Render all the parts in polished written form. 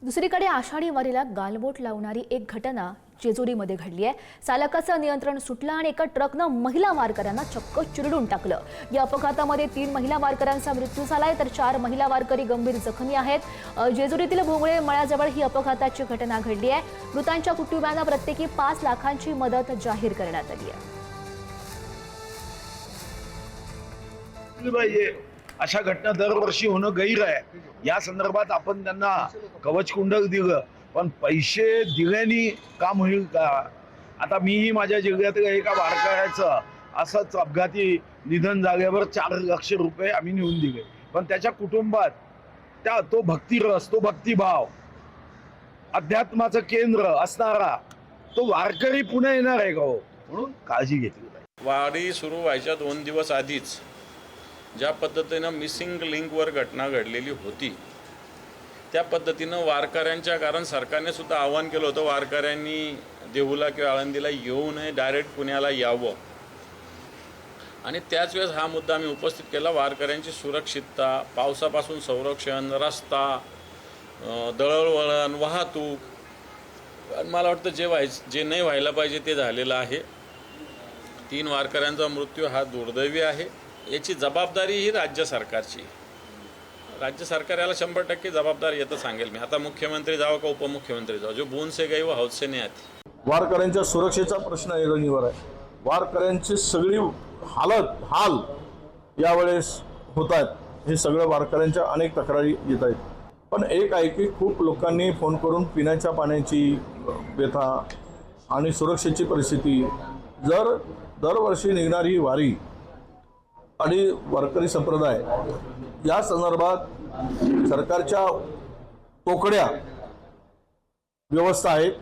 दुसरीकडे आषाढी वारीला गालबोट लावणारी एक घटना जेजुरीमध्ये घडली आहे। चालकाचं नियंत्रण सुटलं आणि एका ट्रकनं महिला वारकऱ्यांना चक्क चिरडून टाकलं। या अपघातामध्ये 3 महिला वारकऱ्यांचा मृत्यू झालाय तर 4 महिला वारकरी गंभीर जखमी आहेत। जेजुरीतील भोंगळे मळ्याजवळ ही अपघाताची घटना घडली आहे। मृतांच्या कुटुंबियांना प्रत्येकी 5 लाखांची मदत जाहीर करण्यात आली आहे। अशा घटना दरवर्षी होणं गैर आहे। या संदर्भात आपण त्यांना कवचकुंडल दिलं, पण पैसे दिल्याने काम होईल का? आता मीही माझ्या जिल्ह्यातील एका वारकऱ्याचं असंच अपघाती निधन झाल्यावर 4 लाख रुपये आम्ही नेऊन दिले, पण त्याच्या कुटुंबात तो भक्तिरस, तो भक्तिभाव, अध्यात्माचं केंद्र असणारा तो वारकरी पुन्हा येणार आहे का हो? म्हणून काळजी घेतली पाहिजे। वारी सुरू व्हायच्या 2 दिवस आधीच ज्या पद्धतीनं मिसिंग लिंकवर घटना घडलेली होती त्या पद्धतीनं वारकऱ्यांच्या, कारण सरकारने सुद्धा आवाहन केलं होतं वारकऱ्यांनी देहूला किंवा आळंदीला येऊ नये, डायरेक्ट पुण्याला यावं, आणि त्याच वेळेस हा मुद्दा आम्ही उपस्थित केला। वारकऱ्यांची सुरक्षितता, पावसापासून संरक्षण, रस्ता, दळणवळण, वाहतूक, मला वाटतं जे नाही व्हायला पाहिजे ते झालेलं आहे। 3 वारकऱ्यांचा मृत्यू हा दुर्दैवी आहे। याची जबाबदारी ही राज्य सरकारची। राज्य सरकार याला 100% जबाबदार येतं सांगेल मी। आता मुख्यमंत्री जावं का उपमुख्यमंत्री जावं, जो बूंद से गई वो हौद से नहीं आती। वारकऱ्यांच्या सुरक्षेचा प्रश्न ऐरणीवर आहे। वारकऱ्यांची सगळी हाल यावेळेस होत आहेत। हे सगळं वारकऱ्यांच्या अनेक तक्रारी येत आहेत, पण एक आहे की खूप लोकांनी फोन करून पिण्याच्या पाण्याची व्यथा आणि सुरक्षेची परिस्थिती, जर दरवर्षी निघणारी वारी आणि वारकरी संप्रदाय या संदर्भात सरकारच्या तोकड्या व्यवस्था आहेत,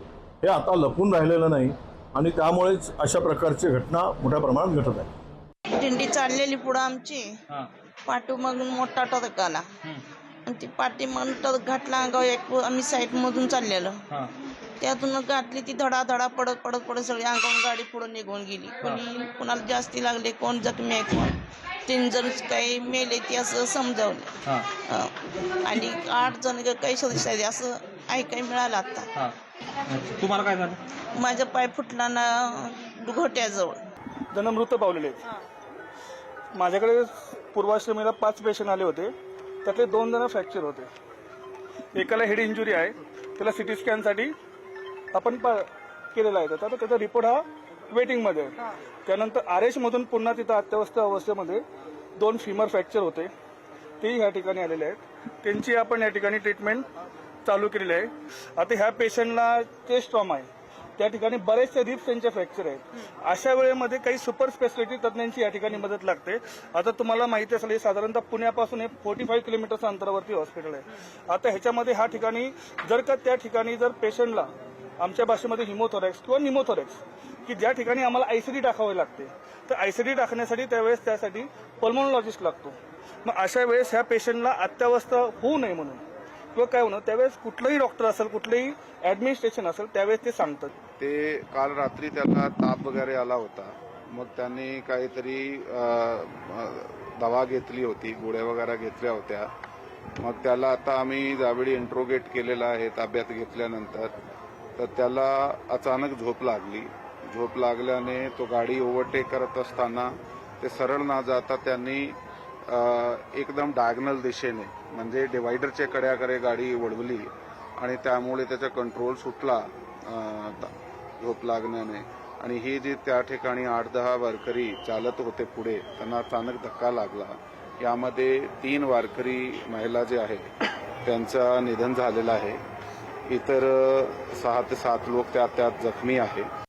हे आता लपून राहिलेलं नाही आणि त्यामुळेच अशा प्रकारची घटना मोठ्या प्रमाणात घडत आहे। दिंडी चाललेली पुढं आमची पाठीमागून मोठा ट्रक आला आणि ती पाठीमागून ट्रक घातला अंगावर। आम्ही साईडमधून चाललेलो, त्यातून गाठली ती धडाधडा पडत पडत पडत सगळी अंगावून गाडी पुढे निघून गेली। कोणाला जास्ती लागले, कोण जखमी आहे, कोण 3 जण काही मेले ते असं समजावले आणि 8 जण काही सदस्य असं ऐकायला मिळालं। आता तुम्हाला काय झालं? माझा पाय फुटला ना घोट्याजवळ। जण मृत पावलेले आहेत। माझ्याकडे पूर्वाश्रमीला 5 पेशंट आले होते, त्यातले 2 जण फ्रॅक्चर होते। एकाला हेड इंजुरी आहे, त्याला सिटी स्कॅनसाठी आपण केलेला आहे, तर त्याचा रिपोर्ट हा वेटिंगमध्ये आहे। त्यानंतर RH मधून पुन्हा तिथं अत्यवस्थ अवस्थेमध्ये 2 फिमर फ्रॅक्चर होते, तेही ह्या ठिकाणी आलेले आहेत। त्यांची आपण या ठिकाणी ट्रीटमेंट चालू केलेली आहे। आता ह्या पेशंटला चेस्ट ट्रॉमा आहे, त्या ठिकाणी बरेचसे रिब्स त्यांचे फ्रॅक्चर आहेत। अशा वेळेमध्ये काही सुपर स्पेशालिटी तज्ज्ञांची या ठिकाणी मदत लागते। आता तुम्हाला माहिती असेल, साधारणतः पुण्यापासून 45 किलोमीटरच्या अंतरावरती हॉस्पिटल आहे। आता ह्याच्यामध्ये ह्या ठिकाणी जर का त्या ठिकाणी जर पेशंटला आमच्या भाषेमध्ये हिमोथोरॅक्स किंवा निमोथोरॅक्स की ज्या ठिकाणी आम्हाला ICD टाकावे लागते, तर ICD टाकण्यासाठी त्यासाठी पल्मोनॉलॉजिस्ट लागतो। मग अशा वेळेस ह्या पेशंटला अत्यावस्था होऊ नये म्हणून किंवा काय होणं, त्यावेळेस कुठलंही डॉक्टर असेल, कुठलंही ऍडमिनिस्ट्रेशन असेल, त्यावेळेस ते सांगतात। ते काल रात्री त्याला ताप वगैरे आला होता, मग त्यांनी काहीतरी दवा घेतली होती, गोळ्या वगैरे घेतल्या होत्या। मग त्याला आता आम्ही ज्यावेळी इंट्रोगेट केलेला आहे ताब्यात घेतल्यानंतर, तर त्याला अचानक झोप लागली। झोप लागल्याने तो गाडी ओव्हरटेक करत असताना ते सरळ न जाता त्यांनी एकदम डायगोनल दिशेने म्हणजे डिवायडरच्या कड्याकडे गाडी वळवली आणि त्यामुळे त्याचा कंट्रोल सुटला झोप लागण्याने। आणि ही जी त्या ठिकाणी 8-10 वारकरी चालत होते पुढे, त्यांना अचानक धक्का लागला। यामध्ये 3 वारकरी महिला जे आहे त्यांचं निधन झालेलं आहे। इतर 6 ते 7 लोक त्यात जखमी आहे।